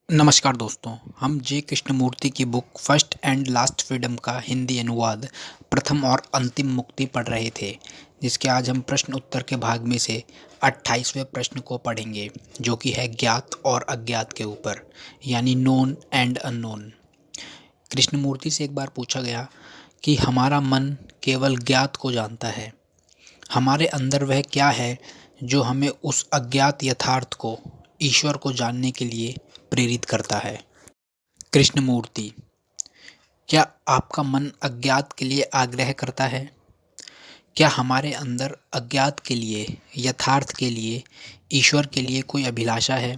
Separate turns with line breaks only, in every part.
नमस्कार दोस्तों, हम जे कृष्णमूर्ति की book first and last freedom का हिंदी अनुवाद प्रथम और अंतिम मुक्ति पढ़ रहे थे, जिसके आज हम प्रश्न उत्तर के भाग में से 28वें प्रश्न को पढ़ेंगे, जो कि है ज्ञात और अज्ञात के ऊपर, यानी नोन एंड अननोन। कृष्णमूर्ति से एक बार पूछा गया कि हमारा मन केवल ज्ञात को जानता है, हमारे अंदर वह क्या है जो हमें उस अज्ञात यथार्थ को, ईश्वर को जानने के लिए प्रेरित करता है। कृष्णमूर्ति: क्या आपका मन अज्ञात के लिए आग्रह करता है? क्या हमारे अंदर अज्ञात के लिए, यथार्थ के लिए, ईश्वर के लिए कोई अभिलाषा है?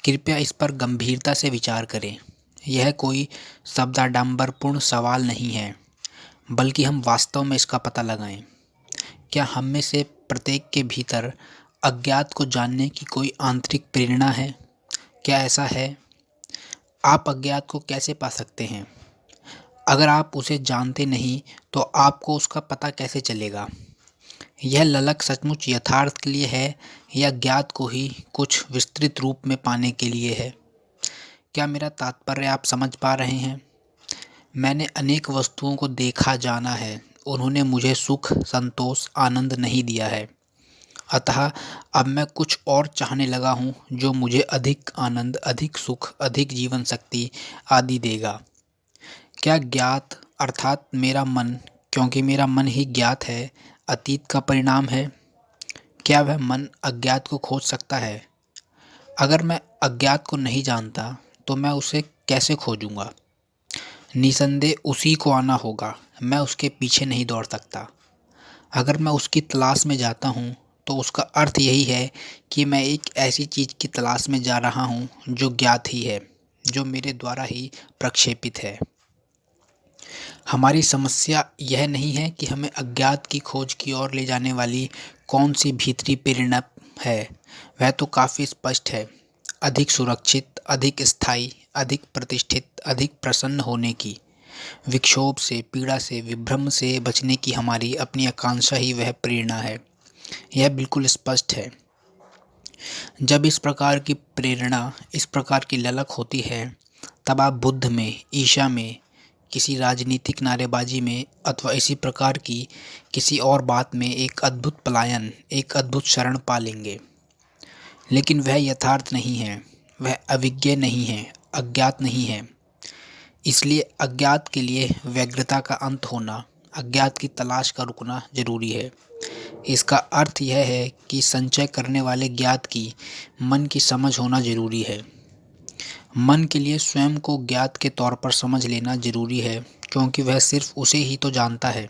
कृपया इस पर गंभीरता से विचार करें। यह कोई शब्दाडंबरपूर्ण सवाल नहीं है, बल्कि हम वास्तव में इसका पता लगाएं। क्या हम में से प्रत्येक के भीतर अज्ञात को जानने की कोई आंतरिक प्रेरणा है? क्या ऐसा है? आप अज्ञात को कैसे पा सकते हैं? अगर आप उसे जानते नहीं तो आपको उसका पता कैसे चलेगा? यह ललक सचमुच यथार्थ के लिए है या ज्ञात को ही कुछ विस्तृत रूप में पाने के लिए है? क्या मेरा तात्पर्य आप समझ पा रहे हैं? मैंने अनेक वस्तुओं को देखा, जाना है। उन्होंने मुझे सुख, संतोष, आनंद नहीं दिया है। अतः अब मैं कुछ और चाहने लगा हूँ जो मुझे अधिक आनंद, अधिक सुख, अधिक जीवन शक्ति आदि देगा। क्या ज्ञात अर्थात मेरा मन, क्योंकि मेरा मन ही ज्ञात है, अतीत का परिणाम है? क्या वह मन अज्ञात को खोज सकता है? अगर मैं अज्ञात को नहीं जानता तो मैं उसे कैसे खोजूंगा? निसंदेह उसी को आना होगा, मैं उसके पीछे नहीं दौड़ सकता। अगर मैं उसकी तलाश में जाता हूँ तो उसका अर्थ यही है कि मैं एक ऐसी चीज़ की तलाश में जा रहा हूँ जो ज्ञात ही है, जो मेरे द्वारा ही प्रक्षेपित है। हमारी समस्या यह नहीं है कि हमें अज्ञात की खोज की ओर ले जाने वाली कौन सी भीतरी प्रेरणा है, वह तो काफ़ी स्पष्ट है। अधिक सुरक्षित, अधिक स्थायी, अधिक प्रतिष्ठित, अधिक प्रसन्न होने की, विक्षोभ से, पीड़ा से, विभ्रम से बचने की हमारी अपनी आकांक्षा ही वह प्रेरणा है। यह बिल्कुल स्पष्ट है। जब इस प्रकार की प्रेरणा, इस प्रकार की ललक होती है, तब आप बुद्ध में, ईशा में, किसी राजनीतिक नारेबाजी में अथवा इसी प्रकार की किसी और बात में एक अद्भुत पलायन, एक अद्भुत शरण पा लेंगे। लेकिन वह यथार्थ नहीं है, वह अविज्ञ नहीं है, अज्ञात नहीं है। इसलिए अज्ञात के लिए व्यग्रता का अंत होना, अज्ञात की तलाश का रुकना जरूरी है। इसका अर्थ यह है कि संचय करने वाले ज्ञात की मन की समझ होना जरूरी है। मन के लिए स्वयं को ज्ञात के तौर पर समझ लेना जरूरी है, क्योंकि वह सिर्फ उसे ही तो जानता है।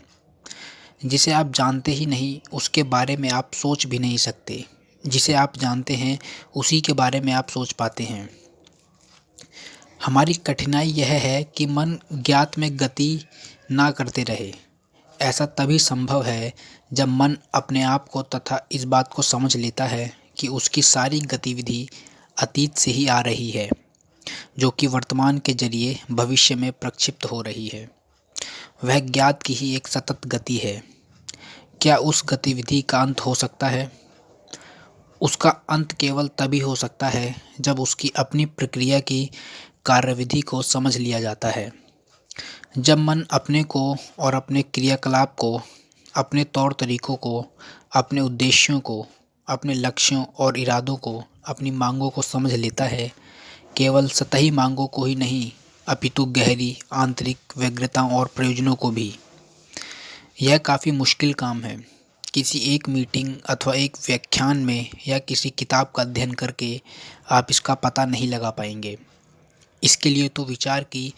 जिसे आप जानते ही नहीं, उसके बारे में आप सोच भी नहीं सकते। जिसे आप जानते हैं, उसी के बारे में आप सोच पाते हैं। हमारी कठिनाई यह है कि मन ज्ञात में गति ना करते रहे। ऐसा तभी संभव है जब मन अपने आप को तथा इस बात को समझ लेता है कि उसकी सारी गतिविधि अतीत से ही आ रही है, जो कि वर्तमान के जरिए भविष्य में प्रक्षिप्त हो रही है। वह ज्ञात की ही एक सतत गति है। क्या उस गतिविधि का अंत हो सकता है? उसका अंत केवल तभी हो सकता है जब उसकी अपनी प्रक्रिया की कार्यविधि को समझ लिया जाता है। जब मन अपने को और अपने क्रियाकलाप को, अपने तौर तरीकों को, अपने उद्देश्यों को, अपने लक्ष्यों और इरादों को, अपनी मांगों को समझ लेता है, केवल सतही मांगों को ही नहीं, अपितु गहरी आंतरिक व्यग्रताओं और प्रयोजनों को भी। यह काफ़ी मुश्किल काम है। किसी एक मीटिंग अथवा एक व्याख्यान में या किसी किताब का अध्ययन करके आप इसका पता नहीं लगा पाएंगे। इसके लिए तो विचार की,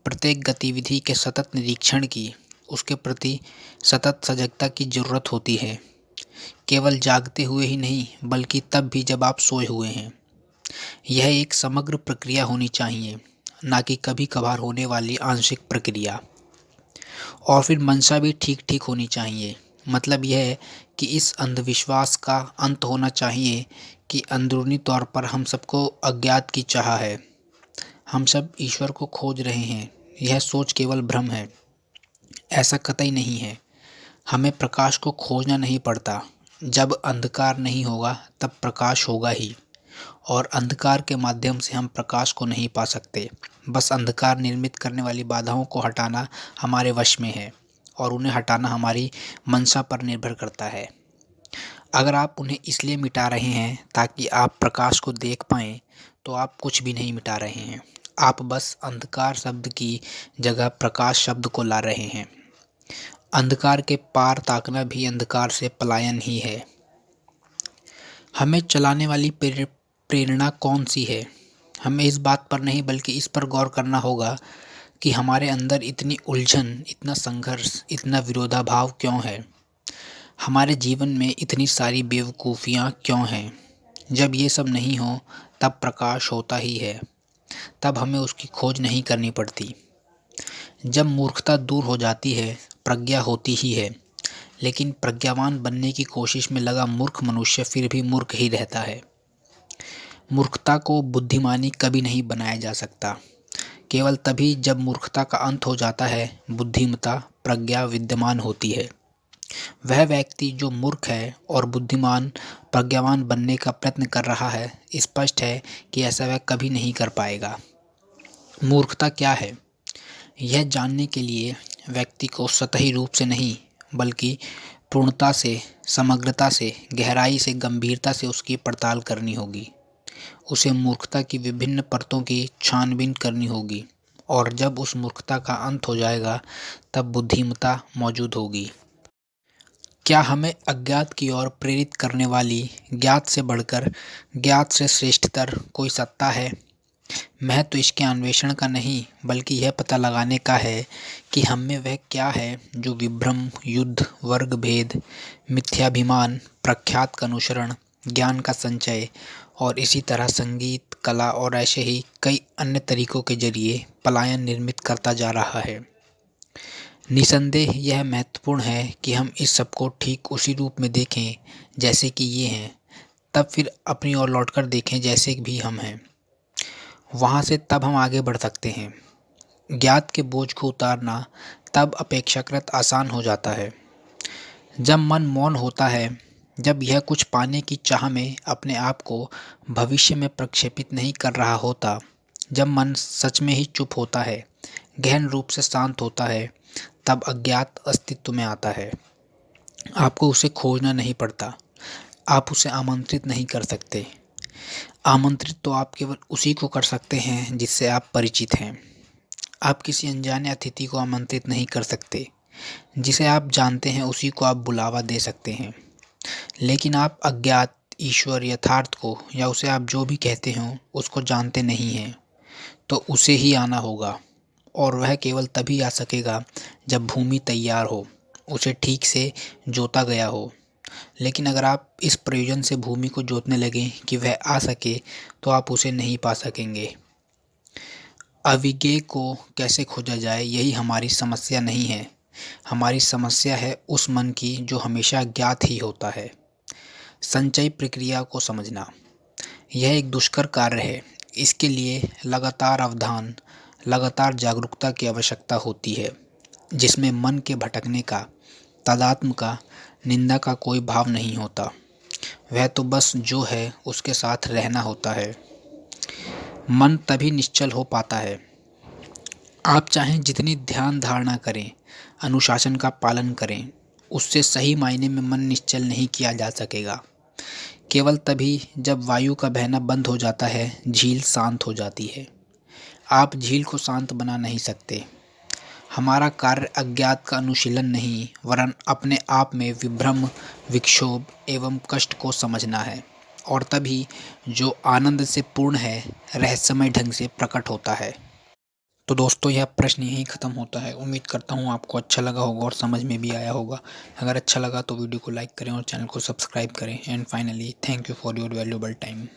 प्रत्येक गतिविधि के सतत निरीक्षण की, उसके प्रति सतत सजगता की ज़रूरत होती है। केवल जागते हुए ही नहीं, बल्कि तब भी जब आप सोए हुए हैं। यह एक समग्र प्रक्रिया होनी चाहिए, ना कि कभी कभार होने वाली आंशिक प्रक्रिया। और फिर मंशा भी ठीक ठीक होनी चाहिए। मतलब यह है कि इस अंधविश्वास का अंत होना चाहिए कि अंदरूनी तौर पर हम सबको अज्ञात की चाह है, हम सब ईश्वर को खोज रहे हैं। यह सोच केवल भ्रम है, ऐसा कतई नहीं है। हमें प्रकाश को खोजना नहीं पड़ता। जब अंधकार नहीं होगा तब प्रकाश होगा ही, और अंधकार के माध्यम से हम प्रकाश को नहीं पा सकते। बस अंधकार निर्मित करने वाली बाधाओं को हटाना हमारे वश में है और उन्हें हटाना हमारी मंशा पर निर्भर करता है। अगर आप उन्हें इसलिए मिटा रहे हैं ताकि आप प्रकाश को देख पाएँ, तो आप कुछ भी नहीं मिटा रहे हैं। आप बस अंधकार शब्द की जगह प्रकाश शब्द को ला रहे हैं। अंधकार के पार ताकना भी अंधकार से पलायन ही है। हमें चलाने वाली प्रेरणा कौन सी है? हमें इस बात पर नहीं बल्कि इस पर गौर करना होगा कि हमारे अंदर इतनी उलझन, इतना संघर्ष, इतना विरोधाभाव क्यों है? हमारे जीवन में इतनी सारी बेवकूफ़ियाँ क्यों हैं? जब ये सब नहीं हो तब प्रकाश होता ही है, तब हमें उसकी खोज नहीं करनी पड़ती। जब मूर्खता दूर हो जाती है, प्रज्ञा होती ही है। लेकिन प्रज्ञावान बनने की कोशिश में लगा मूर्ख मनुष्य फिर भी मूर्ख ही रहता है। मूर्खता को बुद्धिमानी कभी नहीं बनाया जा सकता। केवल तभी जब मूर्खता का अंत हो जाता है, बुद्धिमता, प्रज्ञा विद्यमान होती है। वह व्यक्ति जो मूर्ख है और बुद्धिमान, प्रज्ञावान बनने का प्रयत्न कर रहा है, स्पष्ट है कि ऐसा वह कभी नहीं कर पाएगा। मूर्खता क्या है? यह जानने के लिए व्यक्ति को सतही रूप से नहीं बल्कि पूर्णता से, समग्रता से, गहराई से, गंभीरता से उसकी पड़ताल करनी होगी। उसे मूर्खता की विभिन्न परतों की छानबीन करनी होगी और जब उस मूर्खता का अंत हो जाएगा तब बुद्धिमता मौजूद होगी। क्या हमें अज्ञात की ओर प्रेरित करने वाली ज्ञात से बढ़कर, ज्ञात से श्रेष्ठतर कोई सत्ता है? महत्व इसके अन्वेषण का नहीं बल्कि यह पता लगाने का है कि हम में वह क्या है जो विभ्रम, युद्ध, वर्ग भेद, मिथ्याभिमान, प्रख्यात का अनुसरण, ज्ञान का संचय और इसी तरह संगीत, कला और ऐसे ही कई अन्य तरीकों के जरिए पलायन निर्मित करता जा रहा है। निसंदेह यह महत्वपूर्ण है कि हम इस सब को ठीक उसी रूप में देखें जैसे कि ये हैं, तब फिर अपनी ओर लौटकर देखें जैसे भी हम हैं। वहाँ से तब हम आगे बढ़ सकते हैं। ज्ञात के बोझ को उतारना तब अपेक्षाकृत आसान हो जाता है। जब मन मौन होता है, जब यह कुछ पाने की चाह में अपने आप को भविष्य में प्रक्षेपित नहीं कर रहा होता, जब मन सच में ही चुप होता है, गहन रूप से शांत होता है, तब अज्ञात अस्तित्व में आता है। आपको उसे खोजना नहीं पड़ता, आप उसे आमंत्रित नहीं कर सकते। आमंत्रित तो आप केवल उसी को कर सकते हैं जिससे आप परिचित हैं। आप किसी अनजाने अतिथि को आमंत्रित नहीं कर सकते। जिसे आप जानते हैं उसी को आप बुलावा दे सकते हैं। लेकिन आप अज्ञात ईश्वर, यथार्थ को या उसे आप जो भी कहते हो उसको जानते नहीं हैं, तो उसे ही आना होगा और वह केवल तभी आ सकेगा जब भूमि तैयार हो, उसे ठीक से जोता गया हो। लेकिन अगर आप इस प्रयोजन से भूमि को जोतने लगें कि वह आ सके, तो आप उसे नहीं पा सकेंगे। अविज्ञेय को कैसे खोजा जाए, यही हमारी समस्या नहीं है। हमारी समस्या है उस मन की जो हमेशा ज्ञात ही होता है। संचय प्रक्रिया को समझना यह एक दुष्कर कार्य है। इसके लिए लगातार अवधान, लगातार जागरूकता की आवश्यकता होती है, जिसमें मन के भटकने का, तादात्म्य का, निंदा का कोई भाव नहीं होता। वह तो बस जो है उसके साथ रहना होता है। मन तभी निश्चल हो पाता है। आप चाहें जितनी ध्यान धारणा करें, अनुशासन का पालन करें, उससे सही मायने में मन निश्चल नहीं किया जा सकेगा। केवल तभी जब वायु का बहना बंद हो जाता है, झील शांत हो जाती है। आप झील को शांत बना नहीं सकते। हमारा कार्य अज्ञात का अनुशीलन नहीं, वरन अपने आप में विभ्रम, विक्षोभ एवं कष्ट को समझना है, और तभी जो आनंद से पूर्ण है, रहस्यमय ढंग से प्रकट होता है। तो दोस्तों, यह प्रश्न यहीं ख़त्म होता है। उम्मीद करता हूँ आपको अच्छा लगा होगा और समझ में भी आया होगा। अगर अच्छा लगा तो वीडियो को लाइक करें और चैनल को सब्सक्राइब करें। And finally, thank you for your valuable time.